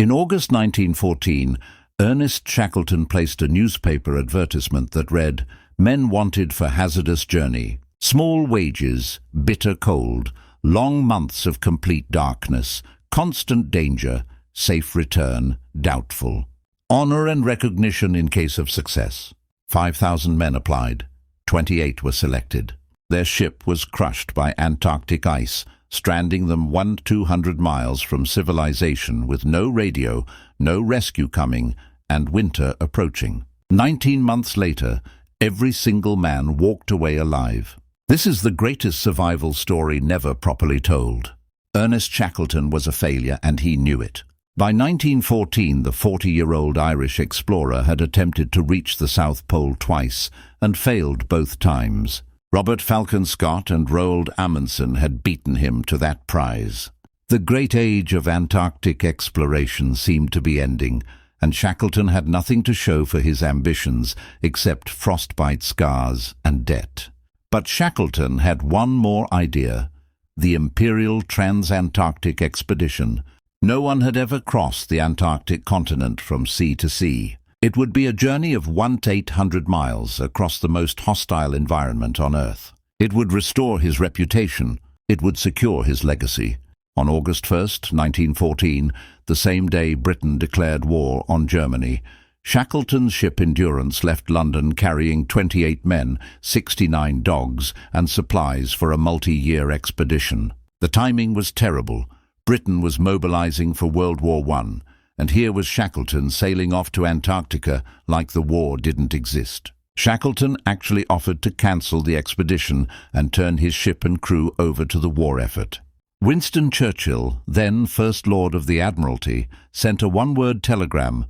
In August 1914, Ernest Shackleton placed a newspaper advertisement that read, "Men wanted for hazardous journey. Small wages, bitter cold, long months of complete darkness, constant danger, safe return, doubtful. Honor and recognition in case of success." 5,000 men applied. 28 were selected. Their ship was crushed by Antarctic ice, stranding them 200 miles from civilization with no radio, no rescue coming, and winter approaching. 19 months later, every single man walked away alive. This is the greatest survival story never properly told. Ernest Shackleton was a failure, and he knew it. By 1914, the 40-year-old Irish explorer had attempted to reach the South Pole twice and failed both times. Robert Falcon Scott and Roald Amundsen had beaten him to that prize. The great age of Antarctic exploration seemed to be ending, and Shackleton had nothing to show for his ambitions except frostbite scars and debt. But Shackleton had one more idea: the Imperial Trans-Antarctic Expedition. No one had ever crossed the Antarctic continent from sea to sea. It would be a journey of 800 miles across the most hostile environment on Earth. It would restore his reputation. It would secure his legacy. On August 1st, 1914, the same day Britain declared war on Germany, Shackleton's ship Endurance left London carrying 28 men, 69 dogs, and supplies for a multi-year expedition. The timing was terrible. Britain was mobilizing for World War I, and here was Shackleton sailing off to Antarctica like the war didn't exist. Shackleton actually offered to cancel the expedition and turn his ship and crew over to the war effort. Winston Churchill, then First Lord of the Admiralty, sent a one-word telegram: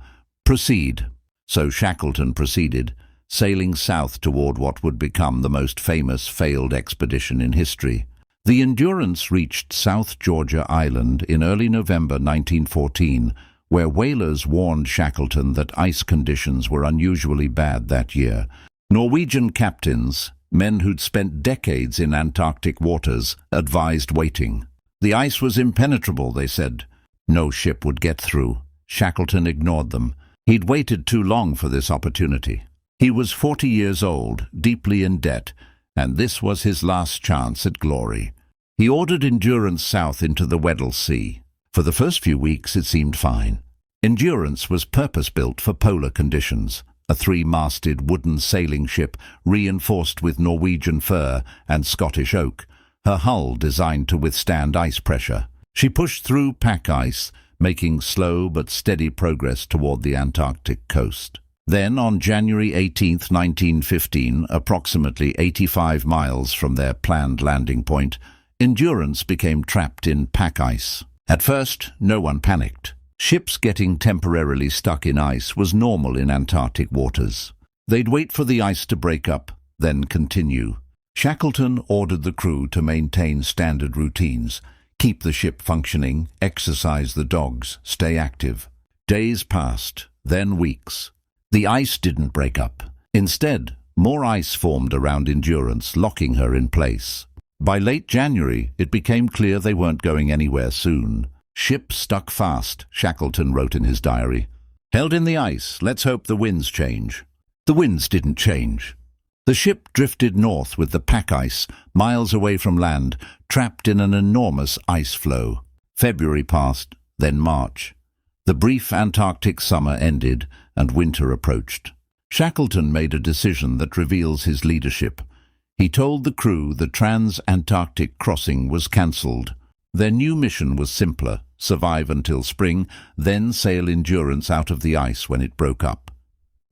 "Proceed." So Shackleton proceeded, sailing south toward what would become the most famous failed expedition in history. The Endurance reached South Georgia Island in early November 1914, where whalers warned Shackleton that ice conditions were unusually bad that year. Norwegian captains, men who'd spent decades in Antarctic waters, advised waiting. The ice was impenetrable, they said. No ship would get through. Shackleton ignored them. He'd waited too long for this opportunity. He was 40 years old, deeply in debt, and this was his last chance at glory. He ordered Endurance south into the Weddell Sea. For the first few weeks it seemed fine. Endurance was purpose-built for polar conditions, a 3-masted wooden sailing ship reinforced with Norwegian fir and Scottish oak, her hull designed to withstand ice pressure. She pushed through pack ice, making slow but steady progress toward the Antarctic coast. Then, on January 18, 1915, approximately 85 miles from their planned landing point, Endurance became trapped in pack ice. At first, no one panicked. Ships getting temporarily stuck in ice was normal in Antarctic waters. They'd wait for the ice to break up, then continue. Shackleton ordered the crew to maintain standard routines, keep the ship functioning, exercise the dogs, stay active. Days passed, then weeks. The ice didn't break up. Instead, more ice formed around Endurance, locking her in place. By late January, it became clear they weren't going anywhere soon. "Ship stuck fast," Shackleton wrote in his diary. "Held in the ice, let's hope the winds change." The winds didn't change. The ship drifted north with the pack ice, miles away from land, trapped in an enormous ice floe. February passed, then March. The brief Antarctic summer ended, and winter approached. Shackleton made a decision that reveals his leadership. He told the crew the trans-Antarctic crossing was cancelled. Their new mission was simpler: survive until spring, then sail Endurance out of the ice when it broke up.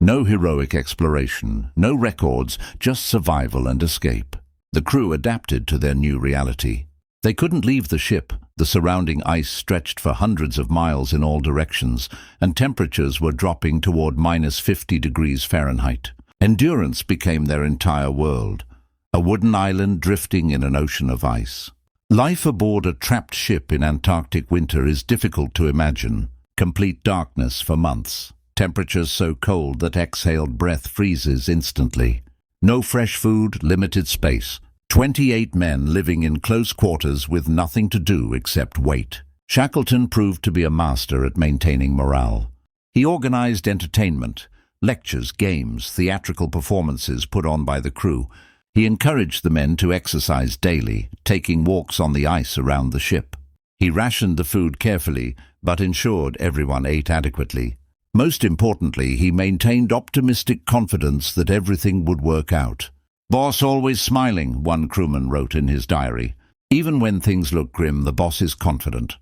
No heroic exploration, no records, just survival and escape. The crew adapted to their new reality. They couldn't leave the ship. The surrounding ice stretched for hundreds of miles in all directions, and temperatures were dropping toward -50 degrees Fahrenheit. Endurance became their entire world, a wooden island drifting in an ocean of ice. Life aboard a trapped ship in Antarctic winter is difficult to imagine. Complete darkness for months. Temperatures so cold that exhaled breath freezes instantly. No fresh food, limited space. 28 men living in close quarters with nothing to do except wait. Shackleton proved to be a master at maintaining morale. He organized entertainment, lectures, games, theatrical performances put on by the crew. He encouraged the men to exercise daily, taking walks on the ice around the ship. He rationed the food carefully, but ensured everyone ate adequately. Most importantly, he maintained optimistic confidence that everything would work out. "Boss always smiling," one crewman wrote in his diary. "Even when things look grim, the boss is confident.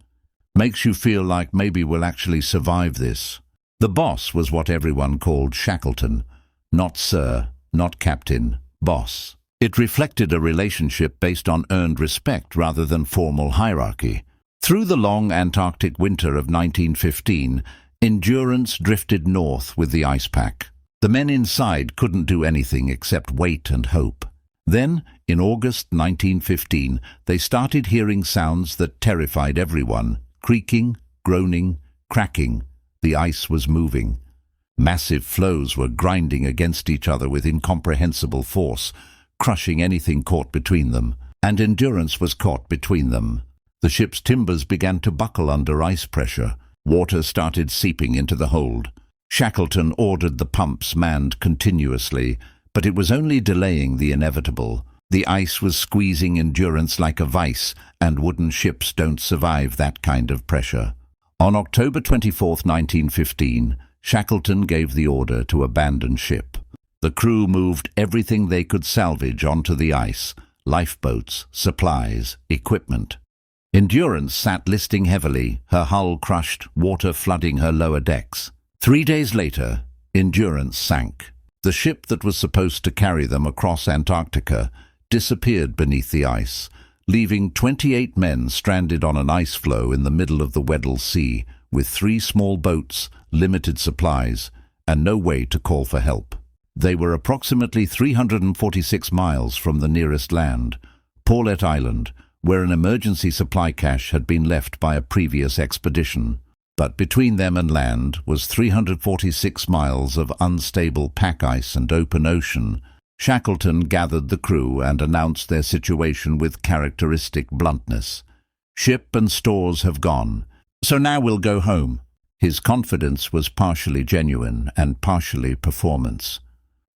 Makes you feel like maybe we'll actually survive this." The boss was what everyone called Shackleton. Not sir, not captain, boss. It reflected a relationship based on earned respect rather than formal hierarchy. Through the long Antarctic winter of 1915, Endurance drifted north with the ice pack. The men inside couldn't do anything except wait and hope. Then, in August 1915, they started hearing sounds that terrified everyone. Creaking, groaning, cracking. The ice was moving. Massive floes were grinding against each other with incomprehensible force, crushing anything caught between them. And Endurance was caught between them. The ship's timbers began to buckle under ice pressure. Water started seeping into the hold. Shackleton ordered the pumps manned continuously, but it was only delaying the inevitable. The ice was squeezing Endurance like a vice, and wooden ships don't survive that kind of pressure. On October 24, 1915, Shackleton gave the order to abandon ship. The crew moved everything they could salvage onto the ice: lifeboats, supplies, equipment. Endurance sat listing heavily, her hull crushed, water flooding her lower decks. 3 days later, Endurance sank. The ship that was supposed to carry them across Antarctica disappeared beneath the ice, leaving 28 men stranded on an ice floe in the middle of the Weddell Sea, with 3 small boats, limited supplies, and no way to call for help. They were approximately 346 miles from the nearest land, Paulet Island, where an emergency supply cache had been left by a previous expedition. But between them and land was 346 miles of unstable pack ice and open ocean. Shackleton gathered the crew and announced their situation with characteristic bluntness. "Ship and stores have gone, so now we'll go home." His confidence was partially genuine and partially performance.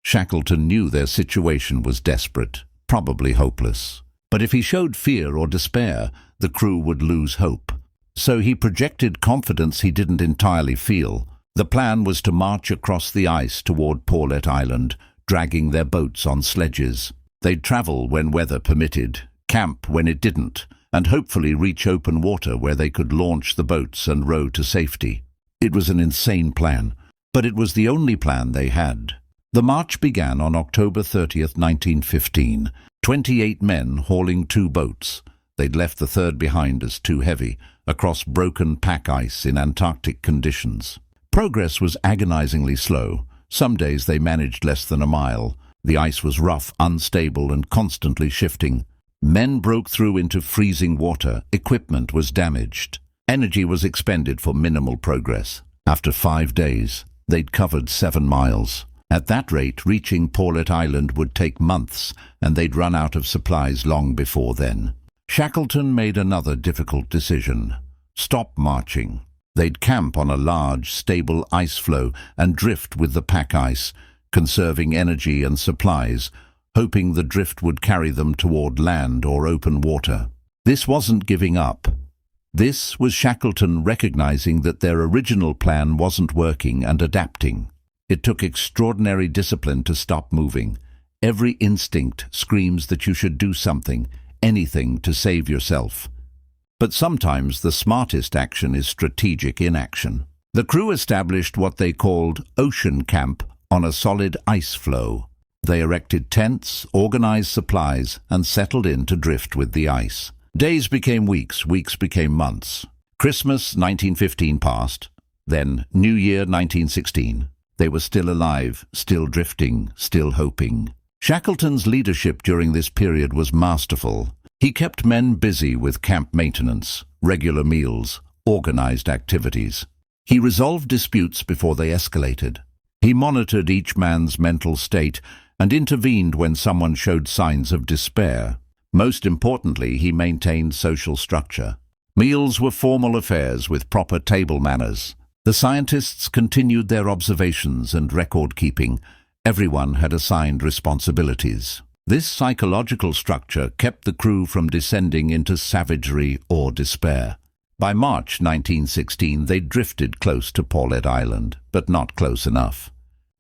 Shackleton knew their situation was desperate, probably hopeless. But if he showed fear or despair, the crew would lose hope. So he projected confidence he didn't entirely feel. The plan was to march across the ice toward Paulet Island, dragging their boats on sledges. They'd travel when weather permitted, camp when it didn't, and hopefully reach open water where they could launch the boats and row to safety. It was an insane plan, but it was the only plan they had. The march began on October 30th, 1915. 28 men hauling 2 boats. They'd left the third behind as too heavy, across broken pack ice in Antarctic conditions. Progress was agonizingly slow. Some days they managed less than a mile. The ice was rough, unstable, and constantly shifting. Men broke through into freezing water. Equipment was damaged. Energy was expended for minimal progress. After 5 days, they'd covered 7 miles. At that rate, reaching Paulet Island would take months, and they'd run out of supplies long before then. Shackleton made another difficult decision: stop marching. They'd camp on a large, stable ice floe and drift with the pack ice, conserving energy and supplies, hoping the drift would carry them toward land or open water. This wasn't giving up. This was Shackleton recognizing that their original plan wasn't working and adapting. It took extraordinary discipline to stop moving. Every instinct screams that you should do something, anything to save yourself. But sometimes the smartest action is strategic inaction. The crew established what they called ocean camp on a solid ice floe. They erected tents, organized supplies, and settled in to drift with the ice. Days became weeks, weeks became months. Christmas 1915 passed, then New Year 1916. They were still alive, still drifting, still hoping. Shackleton's leadership during this period was masterful. He kept men busy with camp maintenance, regular meals, organized activities. He resolved disputes before they escalated. He monitored each man's mental state and intervened when someone showed signs of despair. Most importantly, he maintained social structure. Meals were formal affairs with proper table manners. The scientists continued their observations and record-keeping. Everyone had assigned responsibilities. This psychological structure kept the crew from descending into savagery or despair. By March 1916, they drifted close to Paulet Island, but not close enough.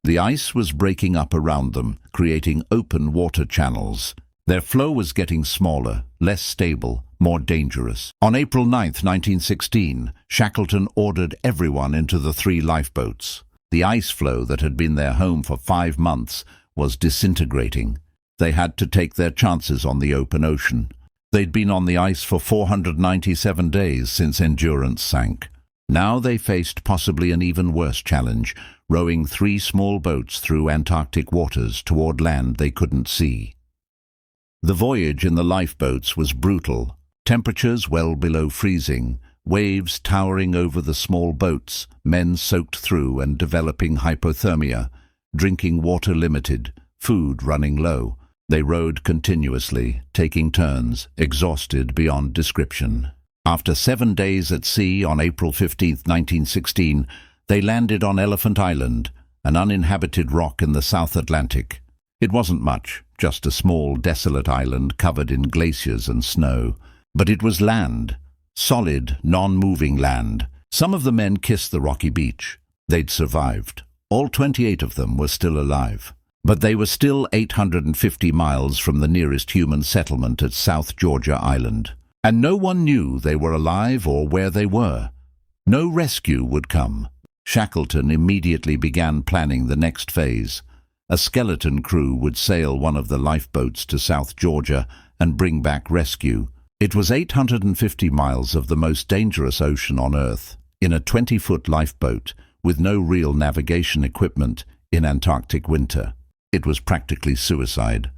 The ice was breaking up around them, creating open water channels. Their flow was getting smaller, less stable, more dangerous. On April 9, 1916, Shackleton ordered everyone into the 3 lifeboats. The ice floe that had been their home for 5 months was disintegrating. They had to take their chances on the open ocean. They'd been on the ice for 497 days since Endurance sank. Now they faced possibly an even worse challenge, rowing 3 small boats through Antarctic waters toward land they couldn't see. The voyage in the lifeboats was brutal. Temperatures well below freezing, waves towering over the small boats, men soaked through and developing hypothermia, drinking water limited, food running low. They rowed continuously, taking turns, exhausted beyond description. After 7 days at sea on April 15, 1916, they landed on Elephant Island, an uninhabited rock in the South Atlantic. It wasn't much, just a small, desolate island covered in glaciers and snow. But it was land, solid, non-moving land. Some of the men kissed the rocky beach. They'd survived. All 28 of them were still alive. But they were still 850 miles from the nearest human settlement at South Georgia Island. And no one knew they were alive or where they were. No rescue would come. Shackleton immediately began planning the next phase. A skeleton crew would sail one of the lifeboats to South Georgia and bring back rescue. It was 850 miles of the most dangerous ocean on Earth, in a 20-foot lifeboat, with no real navigation equipment, in Antarctic winter. It was practically suicide.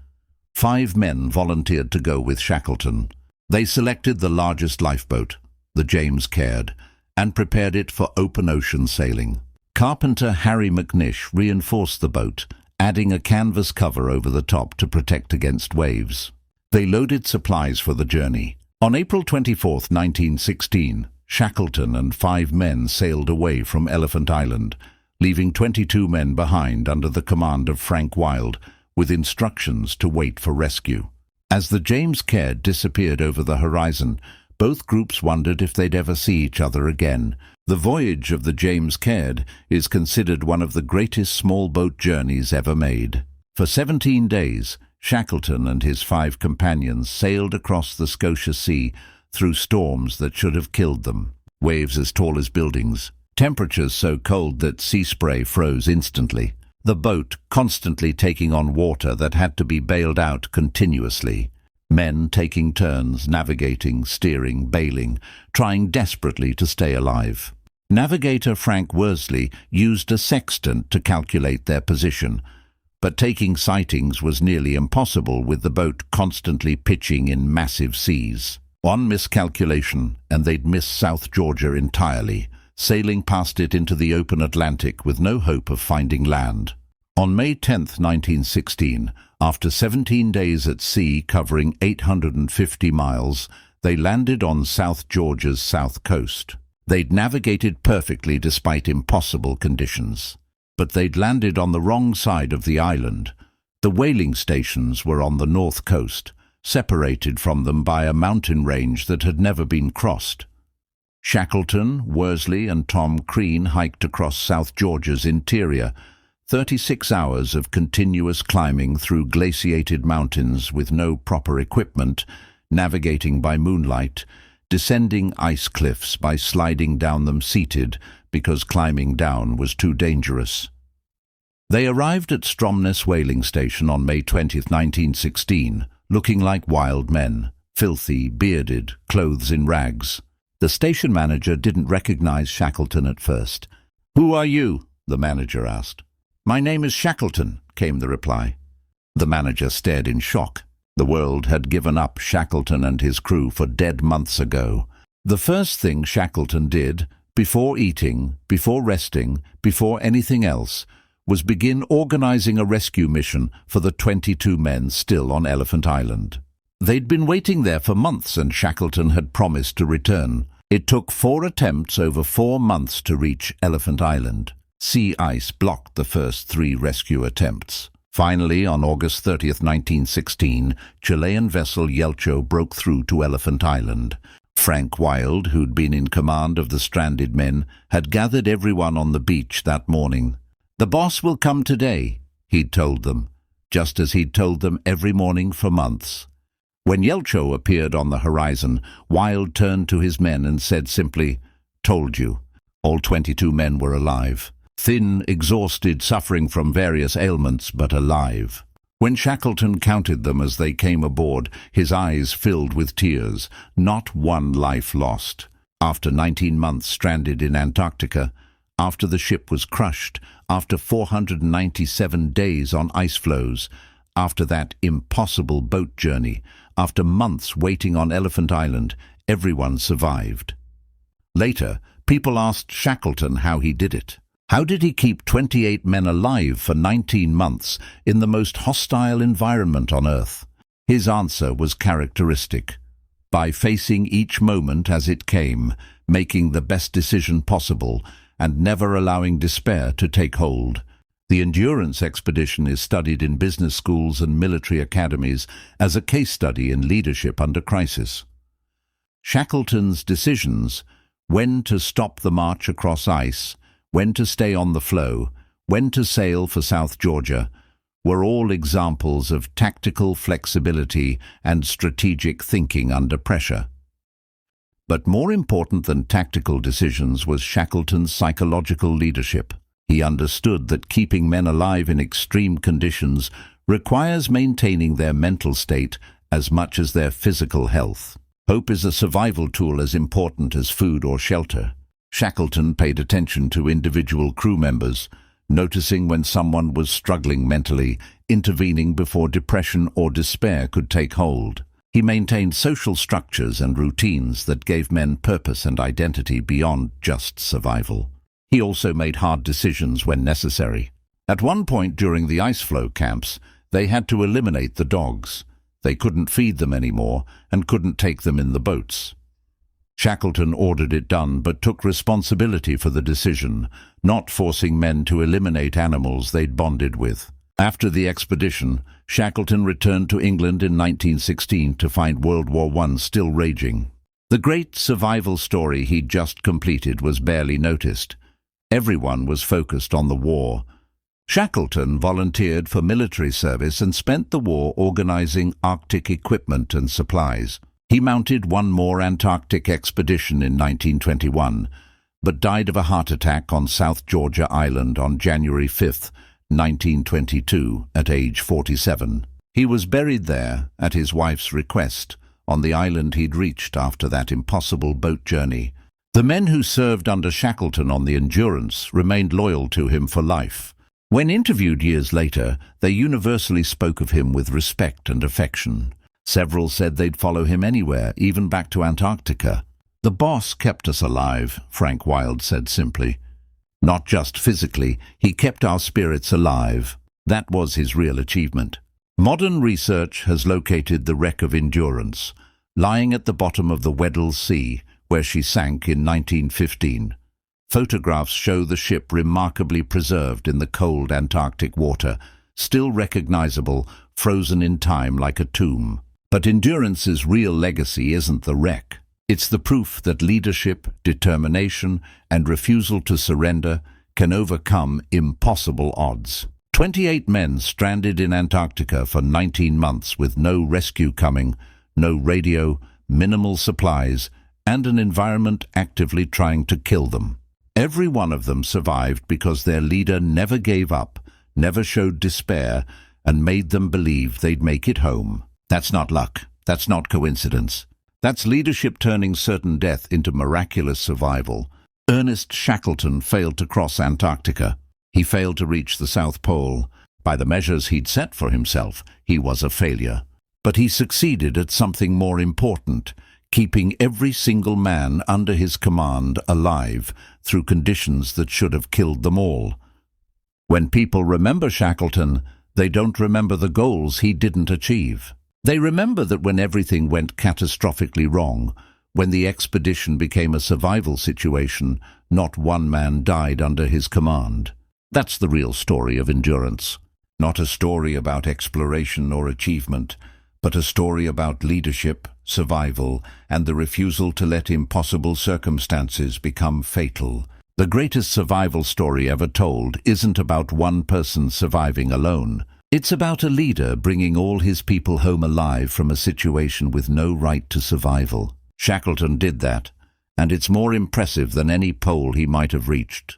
5 men volunteered to go with Shackleton. They selected the largest lifeboat, the James Caird, and prepared it for open ocean sailing. Carpenter Harry McNish reinforced the boat, adding a canvas cover over the top to protect against waves. They loaded supplies for the journey. On April 24, 1916, Shackleton and 5 men sailed away from Elephant Island, leaving 22 men behind under the command of Frank Wild, with instructions to wait for rescue. As the James Caird disappeared over the horizon, both groups wondered if they'd ever see each other again. The voyage of the James Caird is considered one of the greatest small boat journeys ever made. For 17 days, Shackleton and his 5 companions sailed across the Scotia Sea through storms that should have killed them. Waves as tall as buildings, temperatures so cold that sea spray froze instantly. The boat constantly taking on water that had to be bailed out continuously. Men taking turns, navigating, steering, bailing, trying desperately to stay alive. Navigator Frank Worsley used a sextant to calculate their position, but taking sightings was nearly impossible with the boat constantly pitching in massive seas. One miscalculation, and they'd miss South Georgia entirely, sailing past it into the open Atlantic with no hope of finding land. On May 10, 1916, after 17 days at sea covering 850 miles, they landed on South Georgia's south coast. They'd navigated perfectly despite impossible conditions. But they'd landed on the wrong side of the island. The whaling stations were on the north coast, separated from them by a mountain range that had never been crossed. Shackleton, Worsley and Tom Crean hiked across South Georgia's interior, 36 hours of continuous climbing through glaciated mountains with no proper equipment, navigating by moonlight, descending ice cliffs by sliding down them seated because climbing down was too dangerous. They arrived at Stromness whaling station on May 20, 1916, looking like wild men, filthy, bearded, clothes in rags. The station manager didn't recognize Shackleton at first. "Who are you?" the manager asked. "My name is Shackleton," came the reply. The manager stared in shock. The world had given up Shackleton and his crew for dead months ago. The first thing Shackleton did, before eating, before resting, before anything else, was begin organizing a rescue mission for the 22 men still on Elephant Island. They'd been waiting there for months and Shackleton had promised to return. It took 4 attempts over 4 months to reach Elephant Island. Sea ice blocked the first 3 rescue attempts. Finally, on August 30th, 1916, Chilean vessel Yelcho broke through to Elephant Island. Frank Wild, who'd been in command of the stranded men, had gathered everyone on the beach that morning. "The boss will come today," he'd told them, just as he'd told them every morning for months. When Yelcho appeared on the horizon, Wild turned to his men and said simply, "Told you." All 22 men were alive. Thin, exhausted, suffering from various ailments, but alive. When Shackleton counted them as they came aboard, his eyes filled with tears. Not one life lost. After 19 months stranded in Antarctica, after the ship was crushed, after 497 days on ice floes, after that impossible boat journey, after months waiting on Elephant Island, everyone survived. Later, people asked Shackleton how he did it. How did he keep 28 men alive for 19 months in the most hostile environment on Earth? His answer was characteristic. By facing each moment as it came, making the best decision possible, and never allowing despair to take hold. The Endurance expedition is studied in business schools and military academies as a case study in leadership under crisis. Shackleton's decisions, when to stop the march across ice, when to stay on the floe, when to sail for South Georgia, were all examples of tactical flexibility and strategic thinking under pressure. But more important than tactical decisions was Shackleton's psychological leadership. He understood that keeping men alive in extreme conditions requires maintaining their mental state as much as their physical health. Hope is a survival tool as important as food or shelter. Shackleton paid attention to individual crew members, noticing when someone was struggling mentally, intervening before depression or despair could take hold. He maintained social structures and routines that gave men purpose and identity beyond just survival. He also made hard decisions when necessary. At one point during the ice floe camps, they had to eliminate the dogs. They couldn't feed them anymore and couldn't take them in the boats. Shackleton ordered it done, but took responsibility for the decision, not forcing men to eliminate animals they'd bonded with. After the expedition, Shackleton returned to England in 1916 to find World War I still raging. The great survival story he'd just completed was barely noticed. Everyone was focused on the war. Shackleton volunteered for military service and spent the war organizing Arctic equipment and supplies. He mounted one more Antarctic expedition in 1921, but died of a heart attack on South Georgia Island on January 5, 1922, at age 47. He was buried there, at his wife's request, on the island he'd reached after that impossible boat journey. The men who served under Shackleton on the Endurance remained loyal to him for life. When interviewed years later, they universally spoke of him with respect and affection. Several said they'd follow him anywhere, even back to Antarctica. "The boss kept us alive," Frank Wild said simply. Not just physically, he kept our spirits alive. That was his real achievement. Modern research has located the wreck of Endurance, lying at the bottom of the Weddell Sea, where she sank in 1915. Photographs show the ship remarkably preserved in the cold Antarctic water, still recognizable, frozen in time like a tomb. But Endurance's real legacy isn't the wreck. It's the proof that leadership, determination, and refusal to surrender can overcome impossible odds. 28 men stranded in Antarctica for 19 months with no rescue coming, no radio, minimal supplies, and an environment actively trying to kill them. Every one of them survived because their leader never gave up, never showed despair, and made them believe they'd make it home. That's not luck. That's not coincidence. That's leadership turning certain death into miraculous survival. Ernest Shackleton failed to cross Antarctica. He failed to reach the South Pole. By the measures he'd set for himself, he was a failure. But he succeeded at something more important, keeping every single man under his command alive through conditions that should have killed them all. When people remember Shackleton, they don't remember the goals he didn't achieve. They remember that when everything went catastrophically wrong, When the expedition became a survival situation, not one man died under his command. That's the real story of endurance. Not a story about exploration or achievement, but a story about leadership, survival, and the refusal to let impossible circumstances become fatal. The greatest survival story ever told isn't about one person surviving alone. It's about a leader bringing all his people home alive from a situation with no right to survival. Shackleton did that, and it's more impressive than any pole he might have reached.